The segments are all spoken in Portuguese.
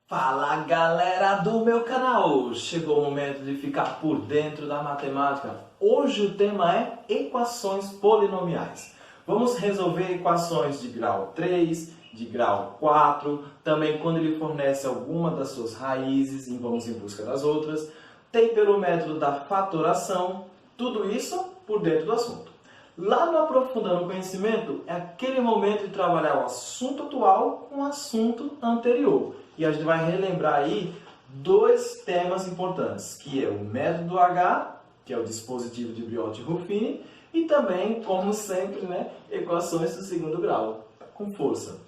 Fala galera do meu canal! Chegou o momento de ficar por dentro da matemática. Hoje o tema é equações polinomiais. Vamos resolver equações de grau 3, de grau 4, também quando ele fornece alguma das suas raízes e vamos em busca das outras. Tem pelo método da fatoração, tudo isso por dentro do assunto. Lá no Aprofundando Conhecimento é aquele momento de trabalhar o assunto atual com o assunto anterior. E a gente vai relembrar aí dois temas importantes, que é o método H, que é o dispositivo de Briot-Ruffini, e também, como sempre, equações do segundo grau, com força.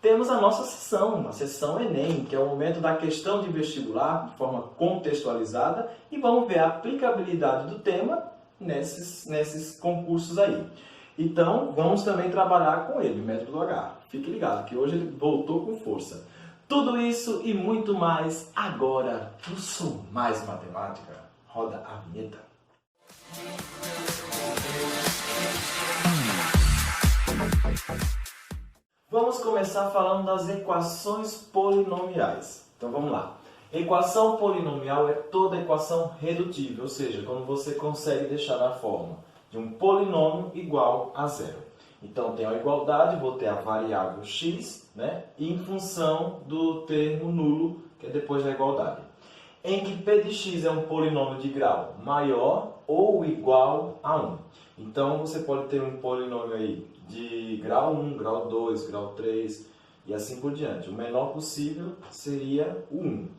Temos a nossa sessão, a sessão Enem, que é o momento da questão de vestibular, de forma contextualizada, e vamos ver a aplicabilidade do tema nesses concursos aí. Então, vamos também trabalhar com ele, o método H. Fique ligado, que hoje ele voltou com força. Tudo isso e muito mais agora no Sou Mais Matemática. Roda a vinheta. Vamos começar falando das equações polinomiais. Então vamos lá. Equação polinomial é toda equação redutível, ou seja, quando você consegue deixar a forma de um polinômio igual a zero. Então, tem a igualdade, vou ter a variável x, em função do termo nulo, que é depois da igualdade. Em que p de x é um polinômio de grau maior ou igual a 1. Então, você pode ter um polinômio aí de grau 1, grau 2, grau 3 e assim por diante. O menor possível seria o 1.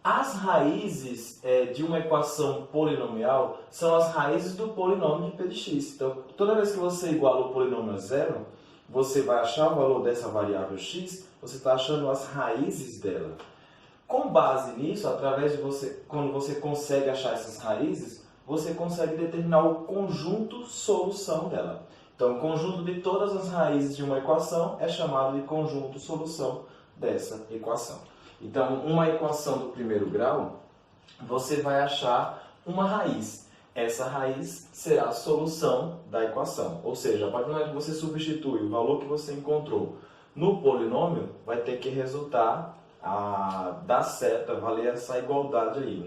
As raízes de uma equação polinomial são as raízes do polinômio de p de x. Então, toda vez que você iguala o polinômio a zero, você vai achar o valor dessa variável x, você está achando as raízes dela. Com base nisso, quando você consegue achar essas raízes, você consegue determinar o conjunto solução dela. Então, o conjunto de todas as raízes de uma equação é chamado de conjunto solução dessa equação. Então, uma equação do primeiro grau, você vai achar uma raiz. Essa raiz será a solução da equação. Ou seja, a partir do momento que você substitui o valor que você encontrou no polinômio, vai ter que resultar dar certo, valer essa igualdade aí,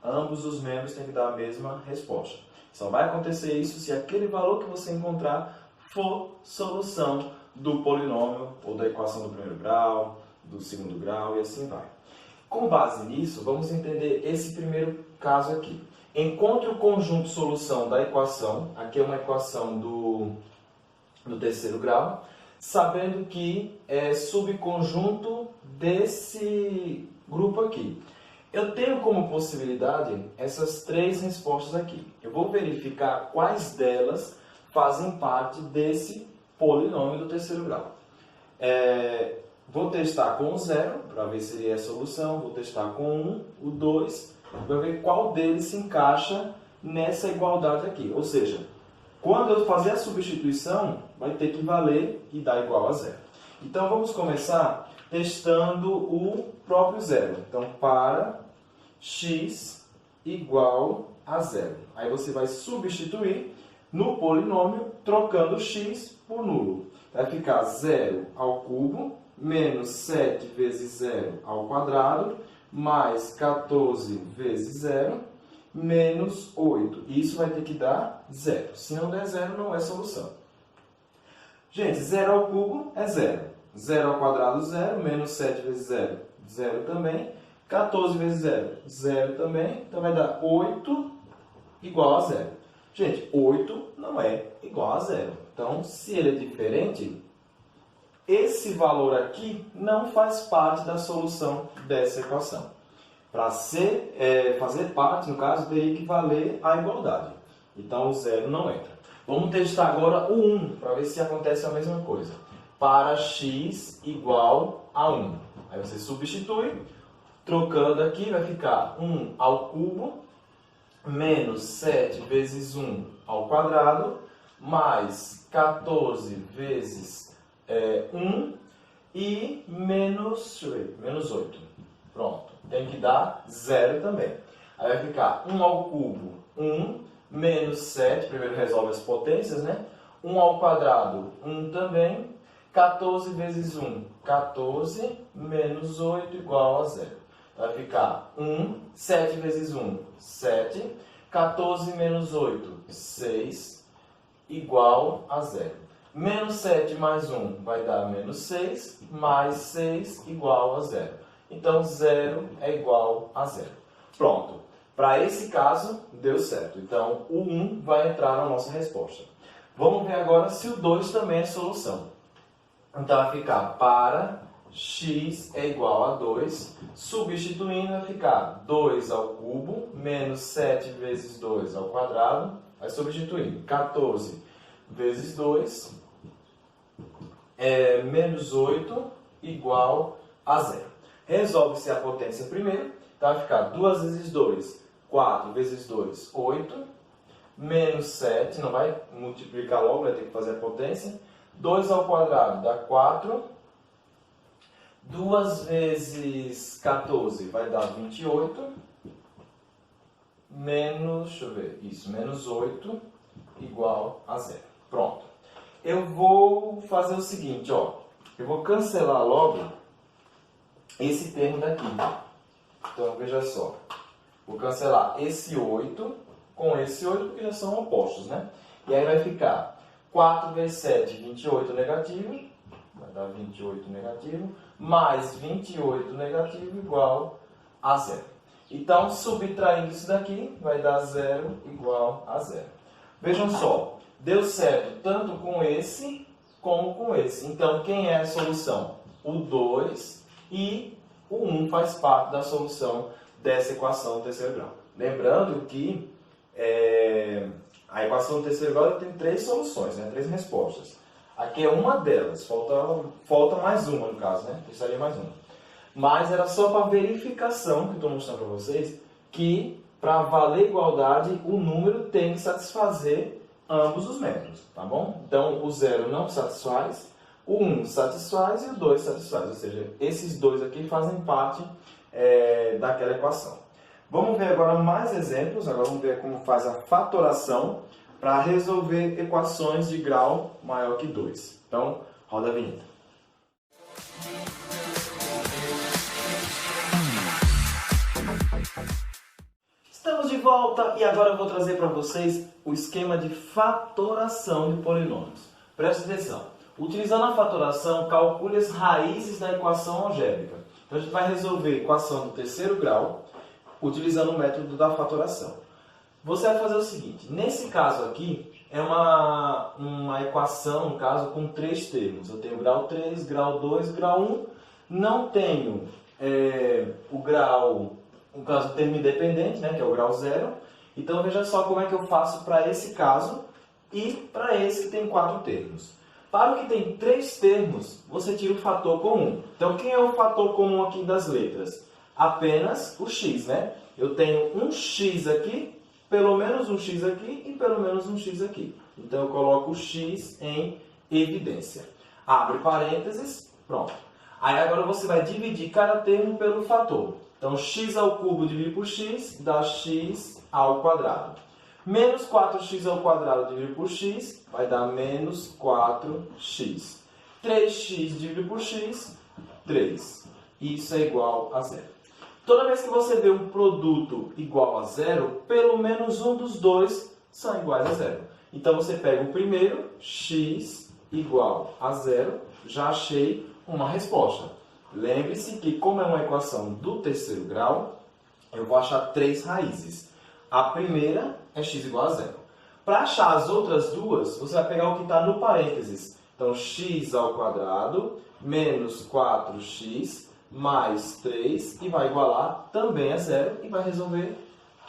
Ambos os membros têm que dar a mesma resposta. Só vai acontecer isso se aquele valor que você encontrar for solução do polinômio ou da equação do primeiro grau, do segundo grau e assim vai. Com base nisso, vamos entender esse primeiro caso aqui. Encontre o conjunto solução da equação, aqui é uma equação do terceiro grau, sabendo que é subconjunto desse grupo aqui. Eu tenho como possibilidade essas três respostas aqui. Eu vou verificar quais delas fazem parte desse polinômio do terceiro grau. Vou testar com o 0, para ver se ele é a solução. Vou testar com 1, o 2, para ver qual deles se encaixa nessa igualdade aqui. Ou seja, quando eu fazer a substituição, vai ter que valer e dar igual a 0. Então, vamos começar testando o próprio 0. Então, para x igual a 0. Aí você vai substituir no polinômio, trocando x por nulo. Vai ficar 0 ao cubo, menos 7 vezes 0 ao quadrado, mais 14 vezes 0, menos 8. Isso vai ter que dar 0. Se não der 0, não é solução. Gente, 0 ao cubo é 0. 0 ao quadrado, 0. Menos 7 vezes 0, 0 também. 14 vezes 0, 0 também. Então, vai dar 8 igual a 0. Gente, 8 não é igual a 0. Então, se ele é diferente, esse valor aqui não faz parte da solução dessa equação. Para fazer parte, no caso, teria que valer a igualdade. Então, o 0 não entra. Vamos testar agora o 1, para ver se acontece a mesma coisa. Para x igual a 1. Aí você substitui, trocando aqui, vai ficar 1 ao cubo, menos 7 vezes 1 ao quadrado, mais 14 vezes 1 e menos 8. Pronto, tem que dar 0 também. Aí vai ficar 1 ao cubo, 1, menos 7, primeiro resolve as potências, né? 1 ao quadrado, 1 também. 14 vezes 1, 14, menos 8 igual a 0. Vai ficar 1, 7 vezes 1, 7. 14 menos 8, 6, igual a 0. Menos 7 mais 1 vai dar menos 6, mais 6 igual a 0. Então, 0 é igual a 0. Pronto. Para esse caso, deu certo. Então, o 1 vai entrar na nossa resposta. Vamos ver agora se o 2 também é solução. Então, vai ficar para x é igual a 2. Substituindo, vai ficar 2 ao cubo, menos 7 vezes 2 ao quadrado. Vai substituindo. 14 vezes 2 é menos 8 igual a 0. Resolve-se a potência primeiro. Então, vai ficar 2 vezes 2, 4 vezes 2, 8. Menos 7, não vai multiplicar logo, vai ter que fazer a potência. 2 ao quadrado dá 4. 2 vezes 14 vai dar 28. Menos, deixa eu ver, isso, menos 8 igual a 0. Pronto. Eu vou fazer o seguinte, ó. Eu vou cancelar logo esse termo daqui. Então, veja só. Vou cancelar esse 8 com esse 8, porque já são opostos, né? E aí vai ficar 4 vezes 7, 28 negativo. Vai dar 28 negativo. Mais 28 negativo igual a 0. Então, subtraindo isso daqui, vai dar 0 igual a 0. Vejam só. Deu certo tanto com esse como com esse. Então, quem é a solução? O 2 e o 1 faz parte da solução dessa equação do terceiro grau. Lembrando que a equação do terceiro grau tem 3 soluções, né? 3 respostas. Aqui é uma delas, falta mais uma no caso, né? Precisaria mais uma. Mas era só para verificação que eu estou mostrando para vocês que para valer igualdade o número tem que satisfazer ambos os métodos, tá bom? Então o 0 não satisfaz, o 1 satisfaz e o 2 satisfaz, ou seja, esses dois aqui fazem parte daquela equação. Vamos ver agora mais exemplos, agora vamos ver como faz a fatoração para resolver equações de grau maior que 2. Então, roda a vinheta. Estamos de volta e agora eu vou trazer para vocês o esquema de fatoração de polinômios. Preste atenção. Utilizando a fatoração, calcule as raízes da equação algébrica. Então, a gente vai resolver a equação do terceiro grau utilizando o método da fatoração. Você vai fazer o seguinte, nesse caso aqui, é uma equação, no caso, com 3 termos. Eu tenho grau 3, grau 2, grau 1. Não tenho o grau, no caso, o termo independente, né, que é o grau 0. Então, veja só como é que eu faço para esse caso e para esse que tem 4 termos. Para o que tem 3 termos, você tira o fator comum. Então, quem é o fator comum aqui das letras? Apenas o x, né? Eu tenho um x aqui, pelo menos um x aqui e pelo menos um x aqui. Então, eu coloco o x em evidência. Abre parênteses, pronto. Aí, agora você vai dividir cada termo pelo fator. Então, x ao cubo dividido por x dá x ao quadrado. Menos 4x ao quadrado dividido por x vai dar menos 4x. 3x dividido por x, 3. Isso é igual a 0. Toda vez que você vê um produto igual a 0, pelo menos um dos dois são iguais a 0. Então, você pega o primeiro, x igual a 0, já achei uma resposta. Lembre-se que, como é uma equação do terceiro grau, eu vou achar 3 raízes. A primeira é x igual a 0. Para achar as outras duas, você vai pegar o que está no parênteses. Então, x ao quadrado menos 4x mais 3 e vai igualar também a 0 e vai resolver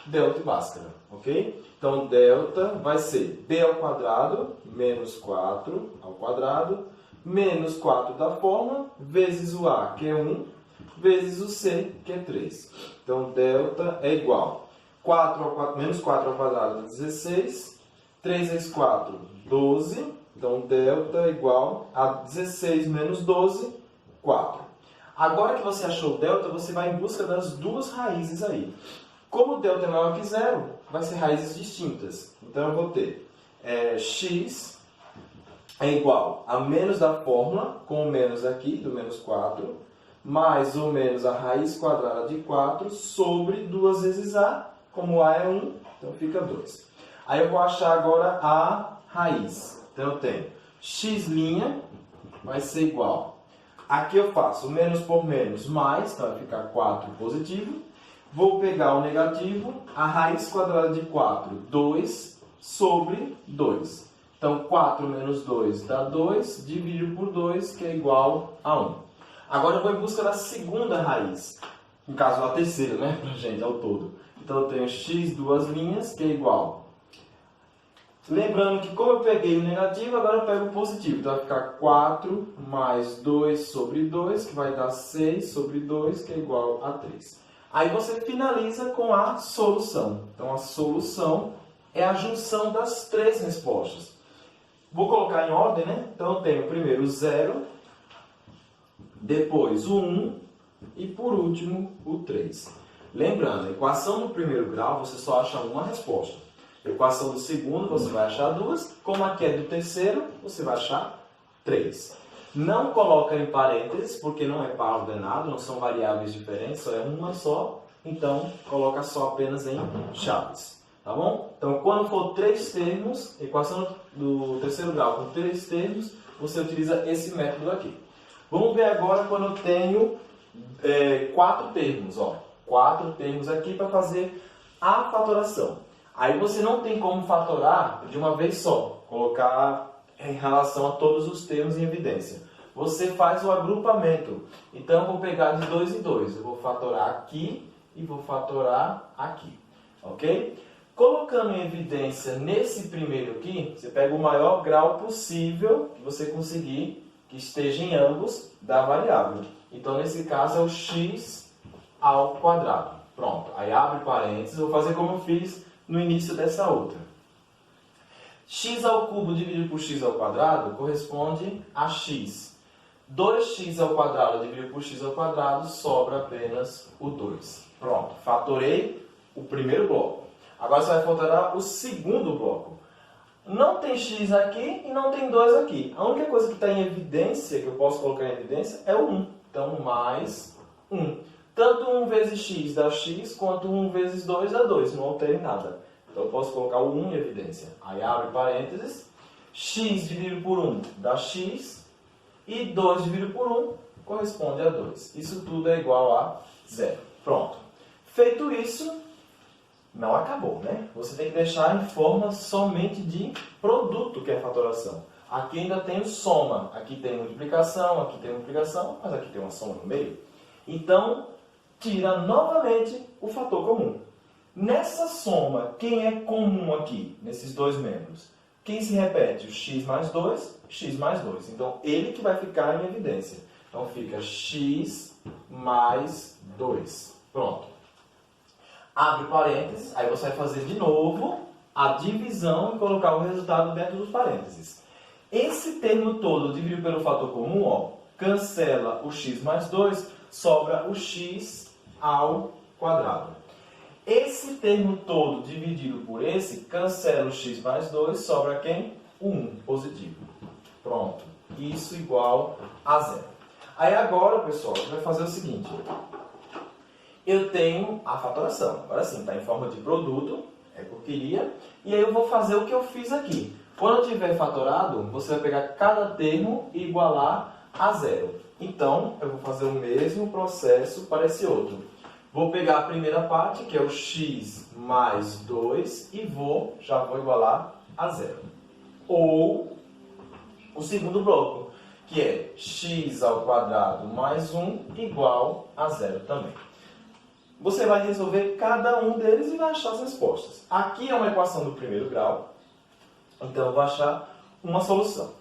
delta e Bhaskara, ok? Então, delta vai ser b ao quadrado menos 4 ao quadrado menos 4 da fórmula vezes o a, que é 1, vezes o c, que é 3. Então, delta é igual. menos 4 ao quadrado é 16. 3 vezes 4, 12. Então, delta igual a 16 menos 12, 4. Agora que você achou o delta, você vai em busca das duas raízes aí. Como o delta é maior que zero, vai ser raízes distintas. Então, eu vou ter x é igual a menos da fórmula, com o menos aqui, do menos 4, mais ou menos a raiz quadrada de 4 sobre 2 vezes a, como a é 1, então fica 2. Aí eu vou achar agora a raiz. Então eu tenho x' vai ser igual. Aqui eu faço menos por menos mais, então vai ficar 4 positivo. Vou pegar o negativo, a raiz quadrada de 4, 2 sobre 2. Então 4 menos 2 dá 2, dividido por 2, que é igual a 1. Agora eu vou em busca da segunda raiz. No caso, a terceira, né, pra gente, ao todo. Então eu tenho x duas linhas, que é igual. Lembrando que como eu peguei o negativo, agora eu pego o positivo. Então vai ficar 4 mais 2 sobre 2, que vai dar 6 sobre 2, que é igual a 3. Aí você finaliza com a solução. Então a solução é a junção das três respostas. Vou colocar em ordem, né? Então eu tenho primeiro o 0, depois o 1 e por último o 3. Lembrando, a equação do primeiro grau você só acha uma resposta. A equação do segundo você vai achar duas. Como aqui é do terceiro, você vai achar 3. Não coloca em parênteses, porque não é par ordenado, não são variáveis diferentes, só é uma só. Então, coloca só apenas em chaves. Tá bom? Então, quando for 3 termos, equação do terceiro grau com 3 termos, você utiliza esse método aqui. Vamos ver agora quando eu tenho 4 termos. 4 termos aqui para fazer a fatoração. Aí você não tem como fatorar de uma vez só, colocar em relação a todos os termos em evidência. Você faz o agrupamento. Então, eu vou pegar de 2 em 2. Eu vou fatorar aqui e vou fatorar aqui. Ok? Colocando em evidência nesse primeiro aqui, você pega o maior grau possível que você conseguir, que esteja em ambos, da variável. Então, nesse caso, é o x ao quadrado. Pronto. Aí abre parênteses. Vou fazer como eu fiz no início dessa outra. X ao cubo dividido por x ao quadrado corresponde a x. 2x ao quadrado dividido por x ao quadrado sobra apenas o 2. Pronto. Fatorei o primeiro bloco. Agora você vai fatorar o segundo bloco. Não tem x aqui e não tem 2 aqui. A única coisa que está em evidência, que eu posso colocar em evidência, é o 1. Então, mais 1. Tanto 1 vezes x dá x, quanto 1 vezes 2 dá 2. Não altera em nada. Então, eu posso colocar o 1 em evidência. Aí, abre parênteses. X dividido por 1 dá x. E 2 dividido por 1 corresponde a 2. Isso tudo é igual a 0. Pronto. Feito isso, não acabou, né? Você tem que deixar em forma somente de produto, que é a fatoração. Aqui ainda tem o soma. Aqui tem multiplicação, mas aqui tem uma soma no meio. Então, tira novamente o fator comum. Nessa soma, quem é comum aqui, nesses dois membros? Quem se repete? O x mais 2, x mais 2. Então, ele que vai ficar em evidência. Então, fica x mais 2. Pronto. Abre parênteses, aí você vai fazer de novo a divisão e colocar o resultado dentro dos parênteses. Esse termo todo dividido pelo fator comum, cancela o x mais 2, sobra o x ao quadrado. Esse termo todo dividido por esse, cancela o x mais 2, sobra quem? O 1, positivo. Pronto. Isso igual a 0. Aí agora, pessoal, a gente vai fazer o seguinte. Eu tenho a fatoração. Agora sim, está em forma de produto, é que eu queria. E aí eu vou fazer o que eu fiz aqui. Quando eu tiver fatorado, você vai pegar cada termo e igualar a 0. Então, eu vou fazer o mesmo processo para esse outro. Vou pegar a primeira parte, que é o x mais 2, e já vou igualar a 0. Ou o segundo bloco, que é x ao quadrado mais 1 igual a 0 também. Você vai resolver cada um deles e vai achar as respostas. Aqui é uma equação do primeiro grau, então eu vou achar uma solução.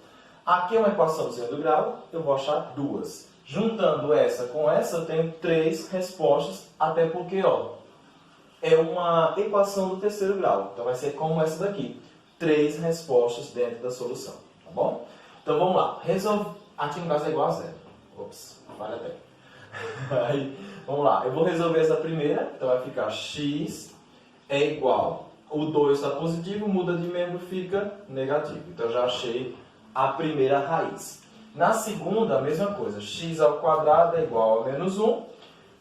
Aqui é uma equação do segundo grau, eu vou achar duas. Juntando essa com essa, eu tenho 3 respostas, até porque, é uma equação do terceiro grau. Então vai ser como essa daqui. 3 respostas dentro da solução, tá bom? Então vamos lá. Aqui no caso é igual a zero. Ops, falha até. Aí, vamos lá. Eu vou resolver essa primeira. Então vai ficar x é igual. O 2 está positivo, muda de membro, fica negativo. Então eu já achei a primeira raiz. Na segunda, a mesma coisa. X ao quadrado é igual a menos 1.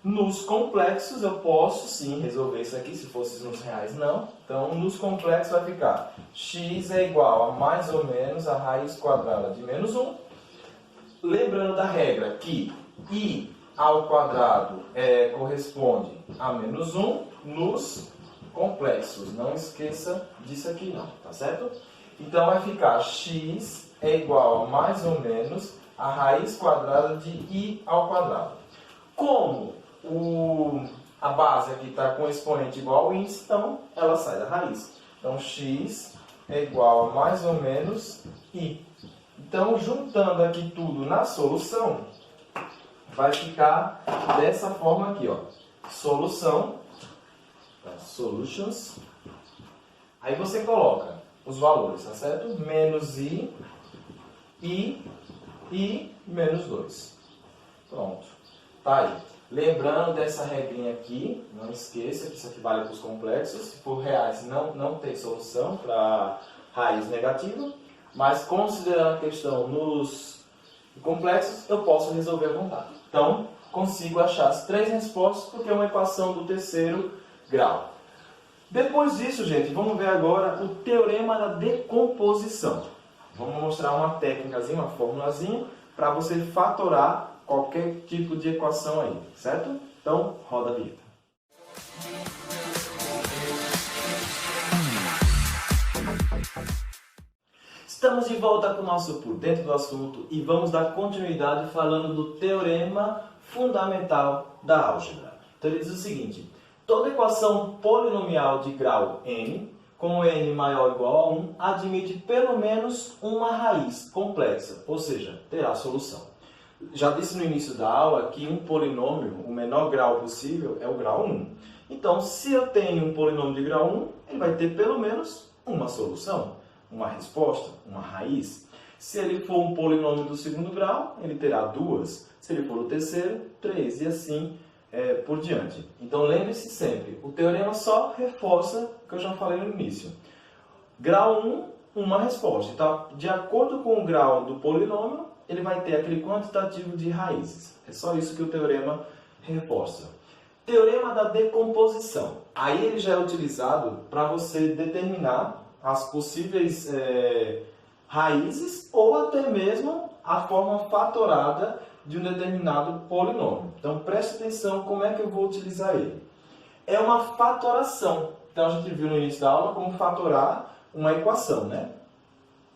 Nos complexos eu posso sim resolver isso aqui, se fosse nos reais não. Então nos complexos vai ficar x é igual a mais ou menos a raiz quadrada de menos 1. Lembrando da regra que i ao quadrado corresponde a menos 1 nos complexos. Não esqueça disso aqui não, tá certo? Então vai ficar x é igual a mais ou menos a raiz quadrada de i ao quadrado. Como a base aqui está com expoente igual ao índice, então ela sai da raiz. Então x é igual a mais ou menos i. Então, juntando aqui tudo na solução, vai ficar dessa forma aqui, ó. Solução, solutions. Aí você coloca os valores, tá certo? Menos i e menos 2. Pronto. Tá aí. Lembrando dessa regrinha aqui, não esqueça que isso aqui vale para os complexos. Se for reais, não tem solução para raiz negativa. Mas considerando a questão nos complexos, eu posso resolver à vontade. Então, consigo achar as 3 respostas porque é uma equação do terceiro grau. Depois disso, gente, vamos ver agora o teorema da decomposição. Vamos mostrar uma técnicazinha, uma formulazinha, para você fatorar qualquer tipo de equação aí, certo? Então, roda a vinheta. Estamos de volta com o nosso Por Dentro do Assunto e vamos dar continuidade falando do teorema fundamental da álgebra. Então ele diz o seguinte: toda equação polinomial de grau n, com n maior ou igual a 1, admite pelo menos uma raiz complexa, ou seja, terá solução. Já disse no início da aula que um polinômio, o menor grau possível, é o grau 1. Então, se eu tenho um polinômio de grau 1, ele vai ter pelo menos uma solução, uma resposta, uma raiz. Se ele for um polinômio do segundo grau, ele terá 2. Se ele for o terceiro, 3. E assim por diante. Então, lembre-se sempre, o teorema só reforça o que eu já falei no início. Grau 1, uma resposta. Então, de acordo com o grau do polinômio, ele vai ter aquele quantitativo de raízes. É só isso que o teorema reforça. Teorema da decomposição. Aí ele já é utilizado para você determinar as possíveis raízes ou até mesmo a forma fatorada de um determinado polinômio. Então preste atenção como é que eu vou utilizar ele. É uma fatoração. Então a gente viu no início da aula como fatorar uma equação, né?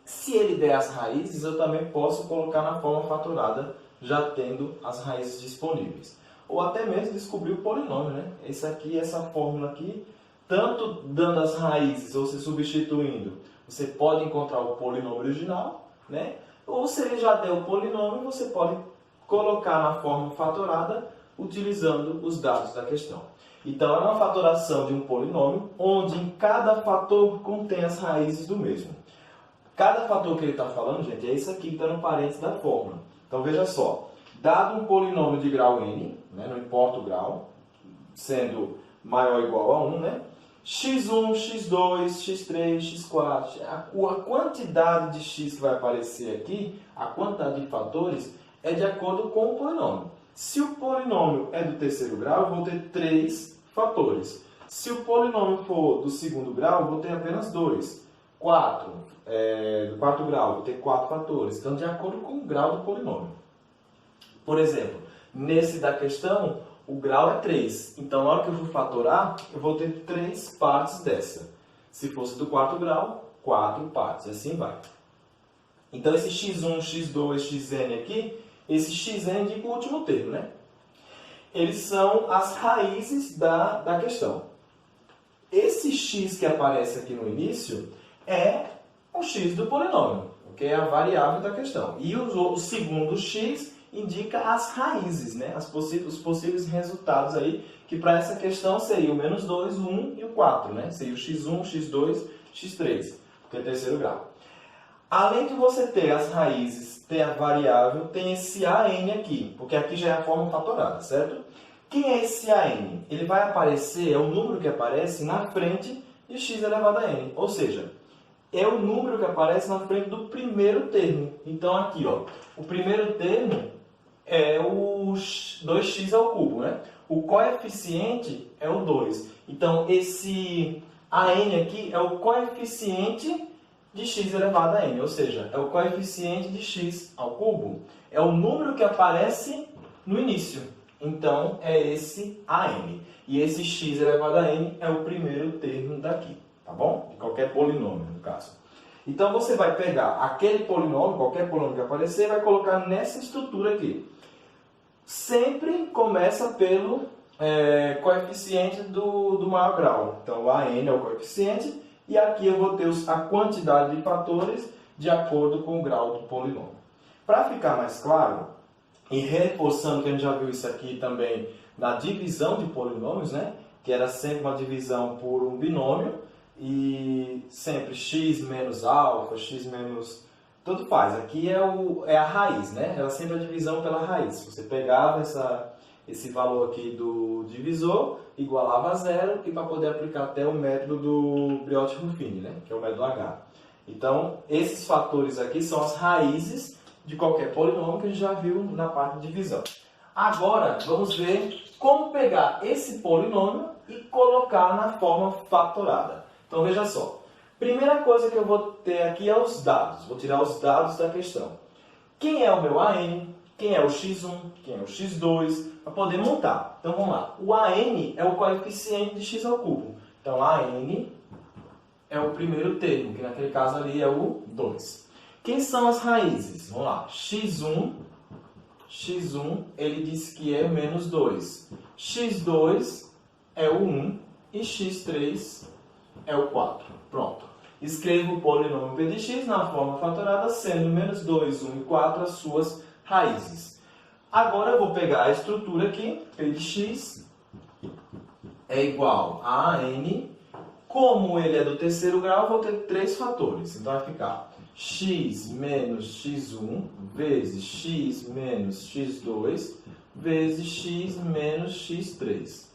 Se ele der as raízes, eu também posso colocar na forma fatorada, já tendo as raízes disponíveis. Ou até mesmo descobrir o polinômio, né? Essa fórmula aqui, tanto dando as raízes ou se substituindo, você pode encontrar o polinômio original, né? Ou se ele já der o polinômio, você pode colocar na forma fatorada, utilizando os dados da questão. Então, é uma fatoração de um polinômio, onde em cada fator contém as raízes do mesmo. Cada fator que ele está falando, gente, é isso aqui que está no parênteses da fórmula. Então, veja só. Dado um polinômio de grau n, né, não importa o grau, sendo maior ou igual a 1, né, x1, x2, x3, x4, a quantidade de x que vai aparecer aqui, a quantidade de fatores, é de acordo com o polinômio. Se o polinômio é do terceiro grau, eu vou ter 3 fatores. Se o polinômio for do segundo grau, eu vou ter apenas 2. 4, do quarto grau, vou ter 4 fatores. Então, de acordo com o grau do polinômio. Por exemplo, nesse da questão, o grau é 3. Então, na hora que eu for fatorar, eu vou ter 3 partes dessa. Se fosse do quarto grau, 4 partes. Assim vai. Então, esse x1, x2, xn aqui, esse xn indica o último termo, né? Eles são as raízes da questão. Esse x que aparece aqui no início é o x do polinômio, que é a variável da questão. E o segundo x indica as raízes, né? Os possíveis resultados aí, que para essa questão seria o menos 2, o 1 e o 4, né? Seria o x1, x2, x3, porque é terceiro grau. Além de você ter as raízes, ter a variável, tem esse AN aqui, porque aqui já é a forma fatorada, certo? Quem é esse AN? Ele vai aparecer, é o número que aparece na frente de x elevado a n, ou seja, é o número que aparece na frente do primeiro termo. Então aqui, ó, o primeiro termo é o 2x ao cubo, né? O coeficiente é o 2. Então esse AN aqui é o coeficiente de x elevado a n, ou seja, é o coeficiente de x ao cubo. É o número que aparece no início. Então, é esse AN. E esse x elevado a n é o primeiro termo daqui, tá bom? De qualquer polinômio, no caso. Então, você vai pegar aquele polinômio, qualquer polinômio que aparecer, e vai colocar nessa estrutura aqui. Sempre começa pelo coeficiente do maior grau. Então, o AN é o coeficiente, e aqui eu vou ter a quantidade de fatores de acordo com o grau do polinômio. Para ficar mais claro, e reforçando que a gente já viu isso aqui também na divisão de polinômios, né? Que era sempre uma divisão por um binômio, e sempre x menos alfa, x menos... Tanto faz, aqui é a raiz, né? Era sempre a divisão pela raiz. Você pegava esse valor aqui do divisor, igualava a zero, e para poder aplicar até o método do Briot-Ruffini, né? Que é o método H. Então, esses fatores aqui são as raízes de qualquer polinômio que a gente já viu na parte de divisão. Agora, vamos ver como pegar esse polinômio e colocar na forma fatorada. Então, veja só. Primeira coisa que eu vou ter aqui é os dados. Vou tirar os dados da questão. Quem é o meu AN? Quem é o x1? Quem é o x2? Para poder montar. Então, vamos lá. O AN é o coeficiente de x ao cubo. Então, AN é o primeiro termo, que naquele caso ali é o 2. Quem são as raízes? Vamos lá. X1, ele disse que é menos 2. X2 é o 1 e x3 é o 4. Pronto. Escrevo o polinômio p de x na forma fatorada, sendo menos 2, 1 e 4 as suas raízes. Agora eu vou pegar a estrutura aqui, p de x é igual a AN. Como ele é do terceiro grau, vou ter três fatores. Então vai ficar x menos x1 vezes x menos x2 vezes x menos x3.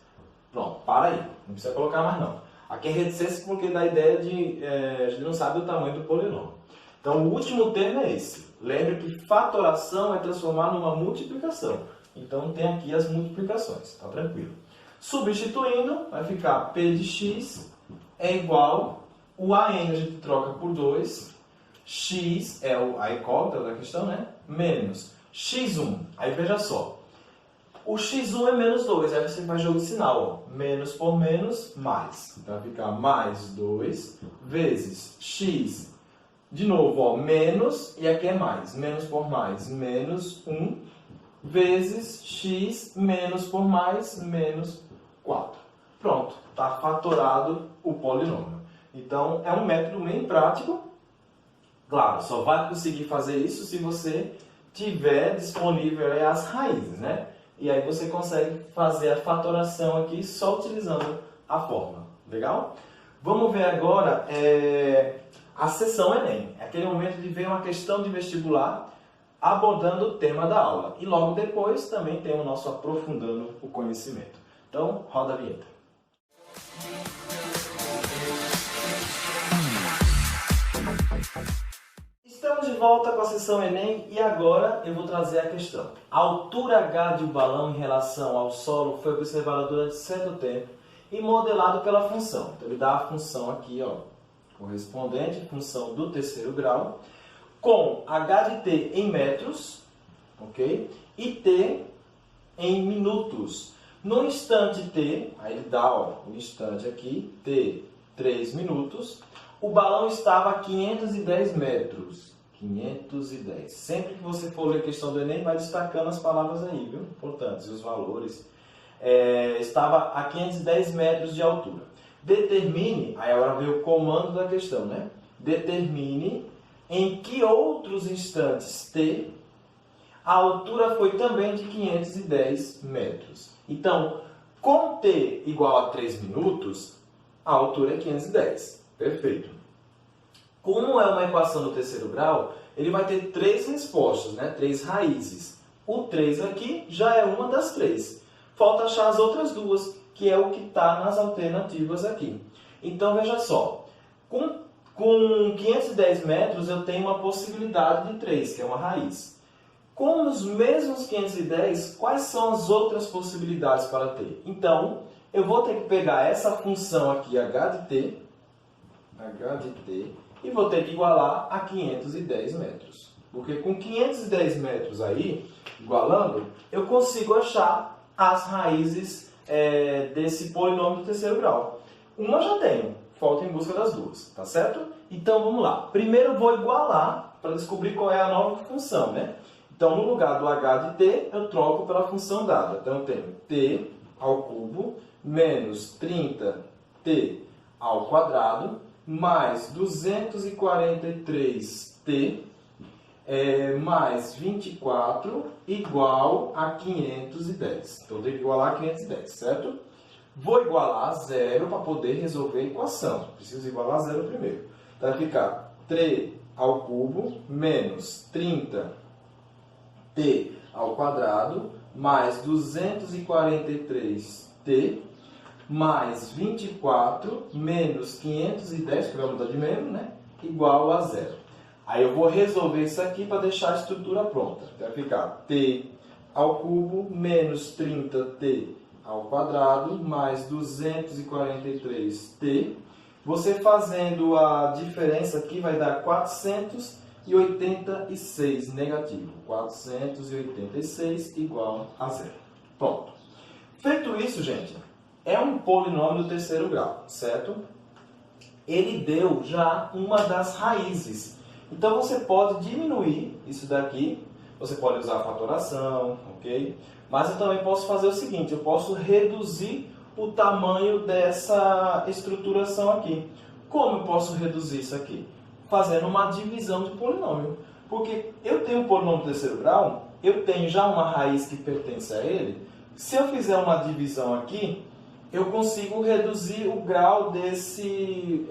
Pronto, para aí. Não precisa colocar mais não. Aqui é reticência porque dá a ideia de... a gente não sabe o tamanho do polinômio. Então o último termo é esse. Lembre que fatoração é transformar numa multiplicação. Então tem aqui as multiplicações. Tá tranquilo. Substituindo, vai ficar p de x é igual... O AN a gente troca por 2. X é a incógnita da questão, né? Menos x1. Aí veja só. O x1 é menos 2. Aí você faz jogo de sinal. Ó. Menos por menos, mais. Então vai ficar mais 2 vezes x. De novo, ó, menos. E aqui é mais. Menos por mais, menos 1. Vezes x menos por mais, menos 4. Pronto. Está fatorado o polinômio. Então, é um método bem prático. Claro, só vai conseguir fazer isso se você tiver disponível aí as raízes, né? E aí você consegue fazer a fatoração aqui só utilizando a fórmula. Legal? Vamos ver agora a sessão Enem. É aquele momento de ver uma questão de vestibular abordando o tema da aula. E logo depois também tem o nosso aprofundando o conhecimento. Então, roda a vinheta. Estamos de volta com a sessão Enem e agora eu vou trazer a questão. A altura H de um balão em relação ao solo foi observada durante certo tempo e modelado pela função. Então ele dá a função aqui, ó, correspondente, função do terceiro grau, com H de t em metros, ok? E t em minutos. No instante t, aí ele dá o instante aqui, t 3 minutos, o balão estava a 510 metros. 510. Sempre que você for ler a questão do Enem, vai destacando as palavras aí, viu? Importantes, os valores. Estava a 510 metros de altura. Determine, aí agora veio o comando da questão, né? Determine em que outros instantes t A altura foi também de 510 metros. Então, com t igual a 3 minutos, a altura é 510. Perfeito. Como é uma equação do terceiro grau, ele vai ter 3 respostas, né? 3 raízes. O 3 aqui já é uma das 3. Falta achar as outras duas, que é o que está nas alternativas aqui. Então, veja só. Com 510 metros, eu tenho uma possibilidade de 3, que é uma raiz. Com os mesmos 510, quais são as outras possibilidades para ter? Então, eu vou ter que pegar essa função aqui, h de t, e vou ter que igualar a 510 metros. Porque com 510 metros aí, igualando, eu consigo achar as raízes desse polinômio do terceiro grau. Uma já tenho, falta em busca das duas, tá certo? Então vamos lá. Primeiro eu vou igualar para descobrir qual é a nova função, né? Então no lugar do h de t, eu troco pela função dada. Então eu tenho t ao cubo menos 30t ao quadrado mais 243t mais 24 igual a 510. Então, eu tenho que igualar a 510, certo? Vou igualar a zero para poder resolver a equação. Preciso igualar a zero primeiro. Então, vai ficar 3 ao cubo menos 30t ao quadrado mais 243t mais 24 menos 510, que vai mudar de menos, né? Igual a zero. Aí eu vou resolver isso aqui para deixar a estrutura pronta. Vai ficar t ao cubo menos 30t ao quadrado mais 243t. Você fazendo a diferença aqui vai dar 486 negativo. 486 igual a zero. Pronto. Feito isso, gente, é um polinômio do terceiro grau, certo? Ele deu já uma das raízes. Então, você pode diminuir isso daqui. Você pode usar a fatoração, ok? Mas eu também posso fazer o seguinte, eu posso reduzir o tamanho dessa estruturação aqui. Como eu posso reduzir isso aqui? Fazendo uma divisão de polinômio. Porque eu tenho um polinômio do terceiro grau, eu tenho já uma raiz que pertence a ele. Se eu fizer uma divisão aqui, eu consigo reduzir o grau desse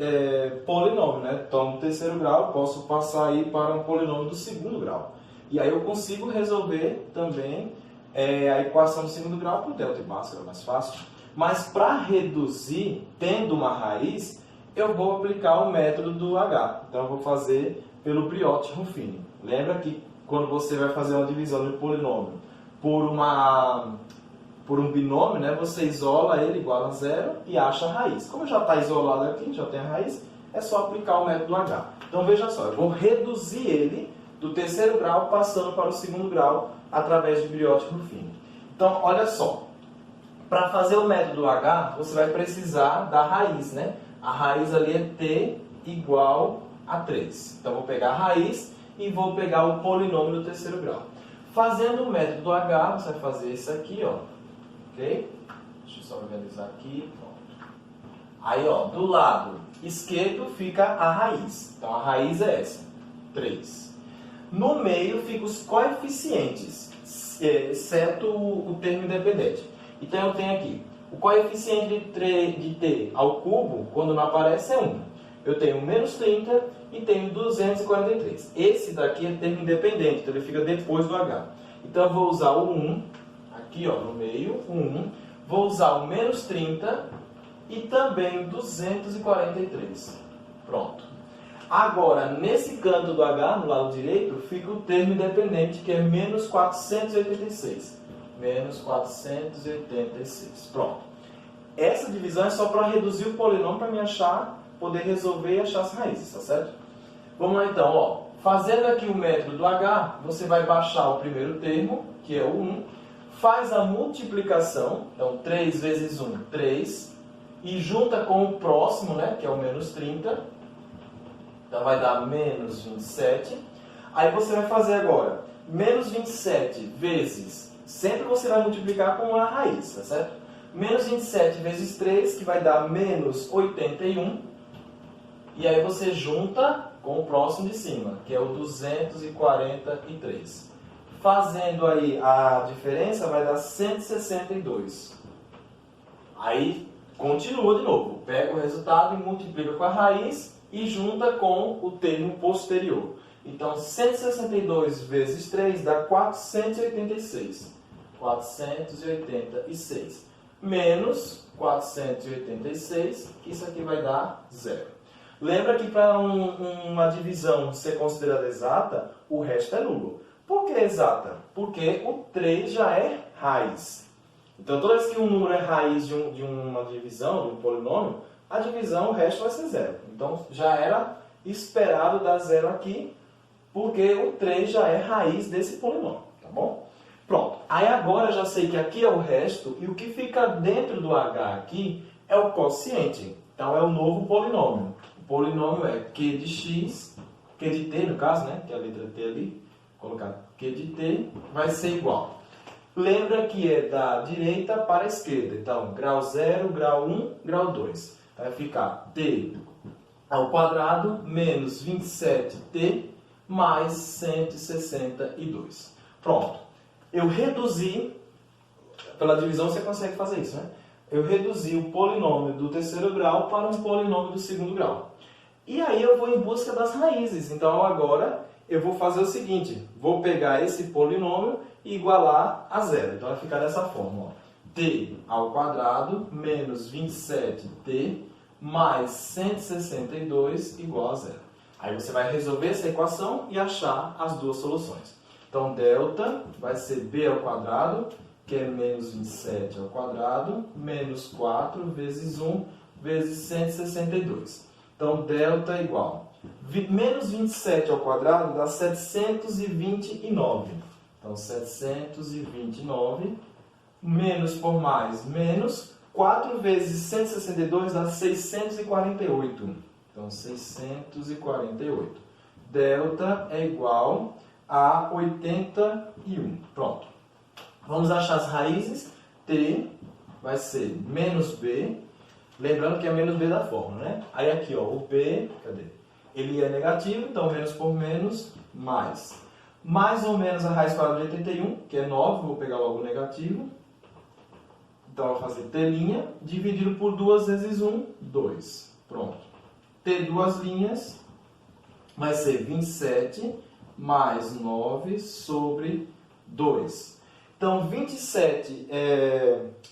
polinômio, né? Então, no terceiro grau, eu posso passar aí para um polinômio do segundo grau. E aí eu consigo resolver também a equação do segundo grau por delta e Bhaskara, mais fácil. Mas para reduzir, tendo uma raiz, eu vou aplicar o método do H. Então, eu vou fazer pelo Briot-Ruffini. Lembra que quando você vai fazer uma divisão de um polinômio por um binômio, né, você isola ele igual a zero e acha a raiz. Como já está isolado aqui, já tem a raiz, é só aplicar o método H. Então, veja só, eu vou reduzir ele do terceiro grau passando para o segundo grau através de Briot-Ruffini. Então, olha só. Para fazer o método H, você vai precisar da raiz, né? A raiz ali é t igual a 3. Então, vou pegar a raiz e vou pegar o polinômio do terceiro grau. Fazendo o método H, você vai fazer isso aqui, ó. Ok? Deixa eu só organizar aqui. Pronto. Aí, ó, do lado esquerdo fica a raiz. Então, a raiz é essa, 3. No meio ficam os coeficientes, exceto o termo independente. Então, eu tenho aqui o coeficiente de t ao cubo, quando não aparece, é 1. Eu tenho menos 30 e tenho 243. Esse daqui é termo independente, então ele fica depois do H. Então, eu vou usar o 1, aqui ó, no meio, o 1. Vou usar o menos 30 e também o 243. Pronto. Agora, nesse canto do H, no lado direito, fica o termo independente, que é menos 486. Menos 486. Pronto. Essa divisão é só para reduzir o polinômio para me achar, poder resolver e achar as raízes, tá certo? Vamos lá então, ó. Fazendo aqui o método do H, você vai baixar o primeiro termo, que é o 1, faz a multiplicação, então 3 vezes 1, 3, e junta com o próximo, né, que é o menos 30, então vai dar menos 27. Aí você vai fazer agora menos 27 vezes, sempre você vai multiplicar com a raiz, tá certo? Menos 27 vezes 3, que vai dar menos 81. E aí você junta com o próximo de cima, que é o 243. Fazendo aí a diferença vai dar 162. Aí continua de novo. Pega o resultado e multiplica com a raiz e junta com o termo posterior. Então 162 vezes 3 dá 486. 486. Menos 486, que isso aqui vai dar 0. Lembra que para uma divisão ser considerada exata, o resto é nulo. Por que exata? Porque o 3 já é raiz. Então, toda vez que um número é raiz de uma divisão, de um polinômio, a divisão, o resto vai ser 0. Então, já era esperado dar 0 aqui, porque o 3 já é raiz desse polinômio, tá bom? Pronto. Aí agora eu já sei que aqui é o resto, e o que fica dentro do h aqui é o quociente. Então, é o novo polinômio. O polinômio é q de x, q de t no caso, né? Que é a letra t ali. Colocar q de t vai ser igual. Lembra que é da direita para a esquerda. Então, grau 0, grau 1, grau 2. Vai ficar t ao quadrado menos 27t mais 162. Pronto. Eu reduzi, pela divisão você consegue fazer isso, né? Eu reduzi o polinômio do terceiro grau para um polinômio do segundo grau. E aí eu vou em busca das raízes. Então agora eu vou fazer o seguinte, vou pegar esse polinômio e igualar a 0. Então vai ficar dessa forma, ó. T ao quadrado menos 27t mais 162 igual a 0. Aí você vai resolver essa equação e achar as duas soluções. Então, delta vai ser b ao quadrado, que é menos 27 ao quadrado, menos 4 vezes 1 vezes 162. Então, delta é igual. Menos 27 ao quadrado dá 729. Então, 729, menos por mais, menos 4 vezes 162 dá 648. Então, 648. Delta é igual a 81. Pronto. Vamos achar as raízes. T vai ser menos B. Lembrando que é menos B da fórmula, né? Aí aqui, ó, o B, cadê? Ele é negativo, então menos por menos, mais. Mais ou menos a raiz quadrada de 81, que é 9, vou pegar logo o negativo. Então, eu vou fazer T', dividido por 2 vezes 1, 2. Pronto. T duas linhas, vai ser 27 mais 9 sobre 2. Então, 27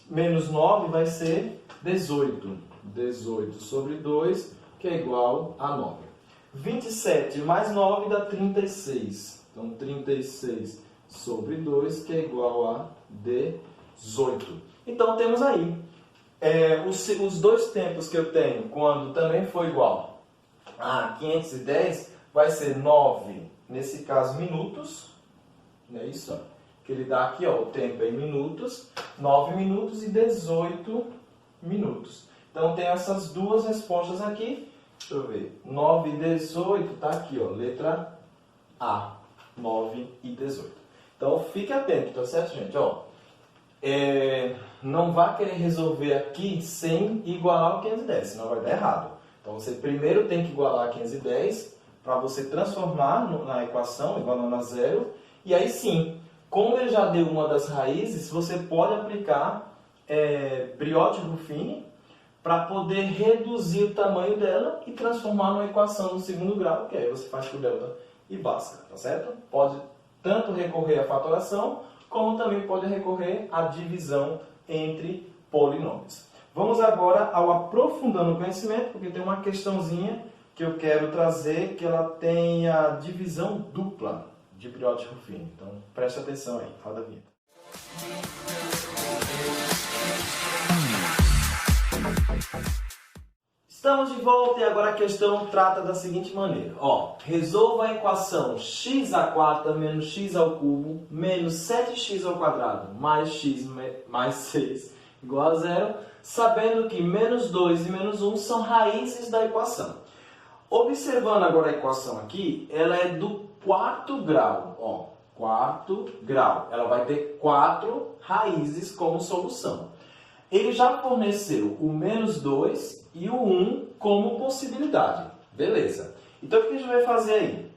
menos 9 vai ser 18. 18 sobre 2, que é igual a 9. 27 mais 9 dá 36. Então, 36 sobre 2, que é igual a 18. Então, temos aí os dois tempos que eu tenho, quando também for igual a 510, vai ser 9, nesse caso, minutos. Não é isso? Que ele dá aqui, ó, o tempo em minutos. 9 minutos e 18 minutos. Então, tem essas duas respostas aqui. Deixa eu ver. 9 e 18 está aqui, ó, letra A. 9 e 18. Então, fique atento, tá certo, gente? Ó, não vá querer resolver aqui sem igualar o 510, senão vai dar errado. Então, você primeiro tem que igualar 510 para você transformar na equação, igualando a 0. E aí sim, como ele já deu uma das raízes, você pode aplicar Briot-Ruffini para poder reduzir o tamanho dela e transformar numa equação no segundo grau, que aí você faz por delta e basta, tá certo? Pode tanto recorrer à fatoração, como também pode recorrer à divisão entre polinômios. Vamos agora ao aprofundando o conhecimento, porque tem uma questãozinha que eu quero trazer, que ela tem a divisão dupla de Briot-Ruffini. Então, preste atenção aí, roda a vinheta. Estamos de volta e agora a questão trata da seguinte maneira. Ó, resolva a equação x² menos x ao cubo menos 7x ao quadrado mais x mais 6 igual a 0, sabendo que menos 2 e menos 1 são raízes da equação. Observando agora a equação aqui, ela é do quarto grau. Ó, quarto grau. Ela vai ter 4 raízes como solução. Ele já forneceu o menos 2 e o 1 como possibilidade. Beleza. Então, o que a gente vai fazer aí?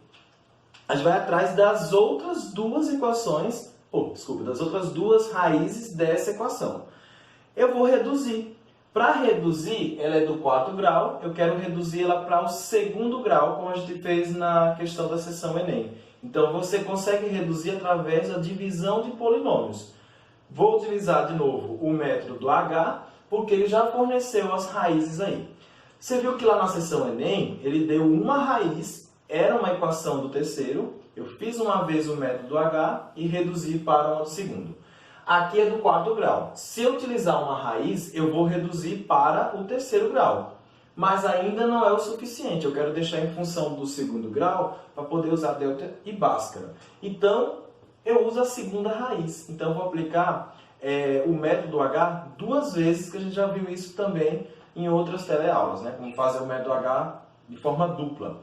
a gente vai atrás das outras duas equações, das outras duas raízes dessa equação. Eu vou reduzir. Para reduzir, ela é do quarto grau, eu quero reduzir ela para o segundo grau, como a gente fez na questão da seção Enem. Então, você consegue reduzir através da divisão de polinômios. Vou utilizar de novo o método do H, porque ele já forneceu as raízes aí. Você viu que lá na seção Enem, ele deu uma raiz, era uma equação do terceiro, eu fiz uma vez o método do H e reduzi para uma do segundo. Aqui é do quarto grau. Se eu utilizar uma raiz, eu vou reduzir para o terceiro grau. Mas ainda não é o suficiente. Eu quero deixar em função do segundo grau para poder usar delta e Bhaskara. Então, eu uso a segunda raiz. Então, eu vou aplicar o método H duas vezes, que a gente já viu isso também em outras teleaulas, né? Como fazer o método H de forma dupla.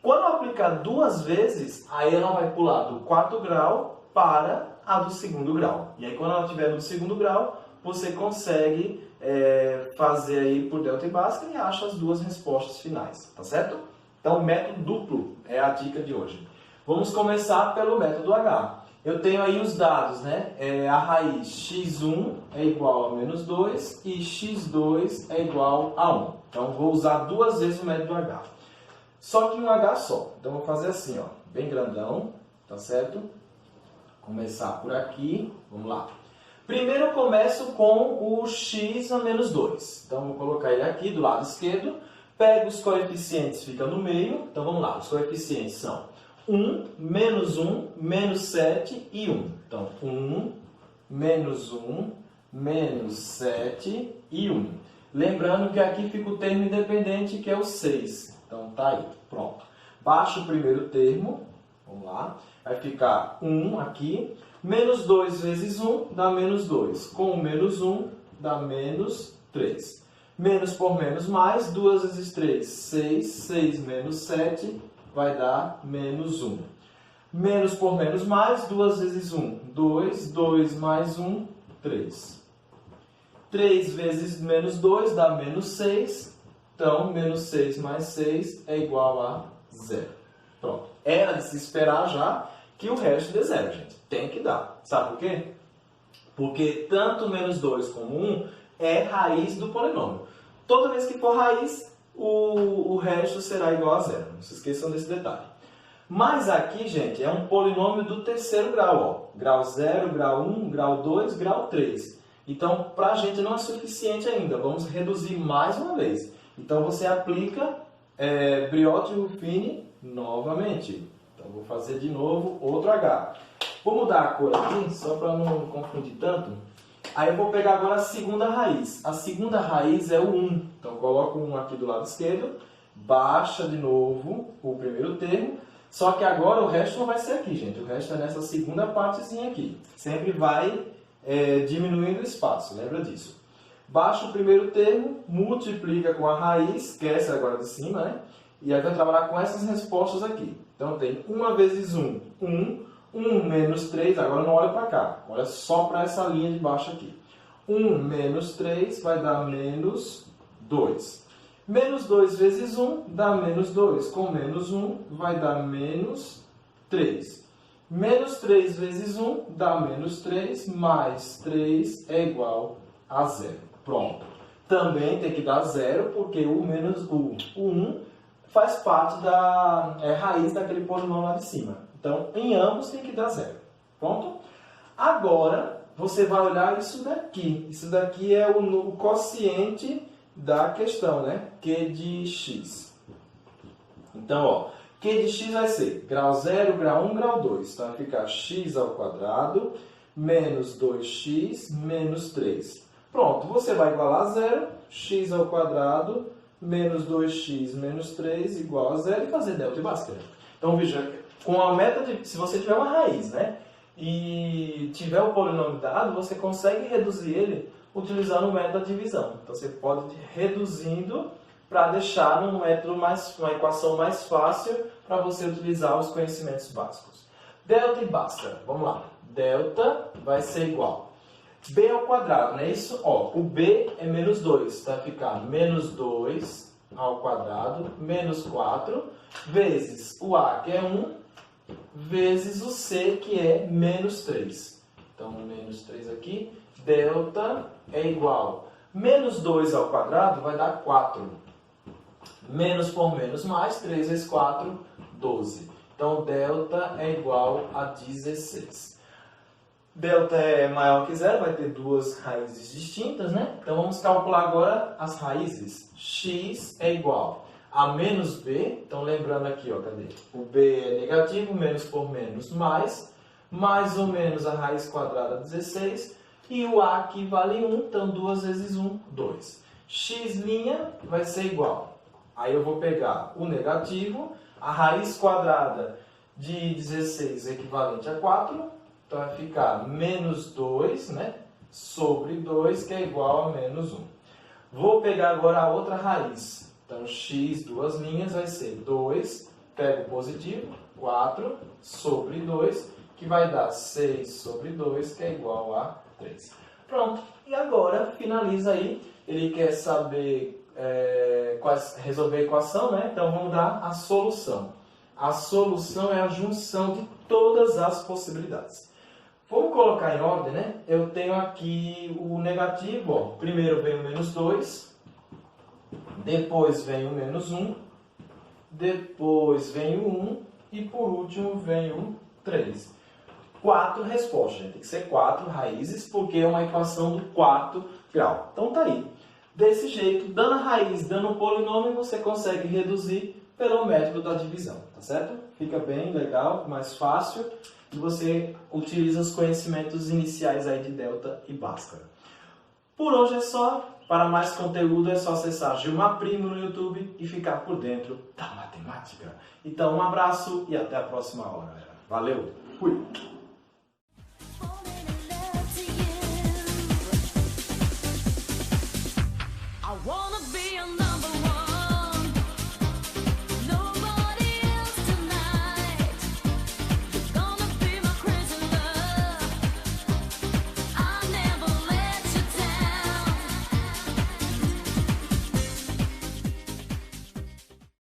Quando eu aplicar duas vezes, aí ela vai pular do quarto grau para a do segundo grau. E aí, quando ela estiver no segundo grau, você consegue fazer aí por delta e Bhaskara e acha as duas respostas finais, tá certo? Então, método duplo é a dica de hoje. Vamos começar pelo método H. Eu tenho aí os dados, né? A raiz x1 é igual a menos 2 e x2 é igual a 1. Então, vou usar duas vezes o método H. Só que um H só. Então, vou fazer assim, ó, bem grandão, tá certo? Começar por aqui, vamos lá. Primeiro eu começo com o x a menos 2. Então, vou colocar ele aqui do lado esquerdo. Pego os coeficientes, fica no meio. Então, vamos lá. Os coeficientes são 1, menos 1, menos 7 e 1. Então, 1, menos 1, menos 7 e 1. Lembrando que aqui fica o termo independente, que é o 6. Então, tá aí. Pronto. Baixo o primeiro termo. Vamos lá. Vai ficar 1 aqui. Menos 2 vezes 1 dá menos 2. Com o menos 1 dá menos 3. Menos por menos mais. 2 vezes 3, 6. 6 menos 7 vai dar menos 1. Menos por menos mais. 2 vezes 1, 2. 2 mais 1, 3. 3 vezes menos 2 dá menos 6. Então, menos 6 mais 6 é igual a 0. Pronto. Era de se esperar já que o resto dê 0, gente. Tem que dar. Sabe por quê? Porque tanto menos 2 como 1 é raiz do polinômio. Toda vez que for raiz, o resto será igual a 0. Não se esqueçam desse detalhe. Mas aqui, gente, é um polinômio do terceiro grau. Ó. Grau 0, grau 1, grau 2, grau 3. Então, para a gente não é suficiente ainda. Vamos reduzir mais uma vez. Então, você aplica Briot-Ruffini novamente. Então, vou fazer de novo outro H. Vou mudar a cor aqui, só para não confundir tanto. Aí eu vou pegar agora a segunda raiz. A segunda raiz é o 1. Então, coloco o 1 aqui do lado esquerdo. Baixa de novo o primeiro termo. Só que agora o resto não vai ser aqui, gente. O resto é nessa segunda partezinha aqui. Sempre vai diminuindo o espaço, lembra disso. Baixa o primeiro termo, multiplica com a raiz, esquece agora de cima, né? E aí vai trabalhar com essas respostas aqui. Então, tem 1 vezes 1, 1. 1 menos 3, agora não olha para cá. Olha só para essa linha de baixo aqui. 1 menos 3 vai dar menos 2. Menos 2 vezes 1 dá menos 2. Com menos 1 vai dar menos 3. Menos 3 vezes 1 dá menos 3. Mais 3 é igual a 0. Pronto. Também tem que dar 0, porque o 1 faz parte da raiz daquele polinômio lá de cima. Então, em ambos tem que dar 0. Pronto? Agora, você vai olhar isso daqui. Isso daqui é o quociente da questão, né? Q de x. Então, ó, Q de x vai ser grau 0, grau 1, grau 2. Então, vai ficar x ao quadrado menos 2x menos 3. Pronto, você vai igualar a 0, x ao quadrado menos 2x menos 3 igual a 0 e fazer delta e Bhaskara. Então, veja, com a meta se você tiver uma raiz, né, e tiver o polinômio dado, você consegue reduzir ele utilizando o método da divisão. Então, você pode ir reduzindo para deixar uma equação mais fácil para você utilizar os conhecimentos básicos. Delta e Bhaskara. Vamos lá. Delta vai ser igual b ao quadrado, não é isso? Ó, o b é menos 2, vai ficar menos 2 ao quadrado, menos 4, vezes o a, que é 1, vezes o c, que é menos 3. Então, menos 3 aqui. Delta é igual. Menos 2 ao quadrado vai dar 4. Menos por menos mais, 3 vezes 4, 12. Então, delta é igual a 16. Delta é maior que zero, vai ter duas raízes distintas, né? Então, vamos calcular agora as raízes. X é igual a menos b. Então, lembrando aqui, ó, cadê? O b é negativo, menos por menos mais ou menos a raiz quadrada 16. E o a aqui vale 1, então 2 vezes 1, 2. X' vai ser igual. Aí eu vou pegar o negativo, a raiz quadrada de 16 é equivalente a 4, então vai ficar menos 2, né, sobre 2, que é igual a menos 1. Vou pegar agora a outra raiz. Então, x, duas linhas, vai ser 2, pego o positivo, 4 sobre 2, que vai dar 6 sobre 2, que é igual a 3. Pronto. E agora, finaliza aí. Ele quer saber resolver a equação, né? Então, vamos dar a solução. A solução é a junção de todas as possibilidades. Vamos colocar em ordem, né? Eu tenho aqui o negativo, ó. Primeiro vem o menos 2, depois vem o menos 1, depois vem o 1 e por último vem o 3. 4 respostas, gente. Tem que ser 4 raízes, porque é uma equação do quarto grau. Então tá aí. Desse jeito, dando a raiz, dando um polinômio, você consegue reduzir pelo método da divisão, tá certo? Fica bem legal, mais fácil, e você utiliza os conhecimentos iniciais aí de delta e bhaskara. Por hoje é só. Para mais conteúdo é só acessar Gilmar Primo no YouTube e ficar por dentro da matemática. Então, um abraço e até a próxima aula, galera. Valeu! Fui!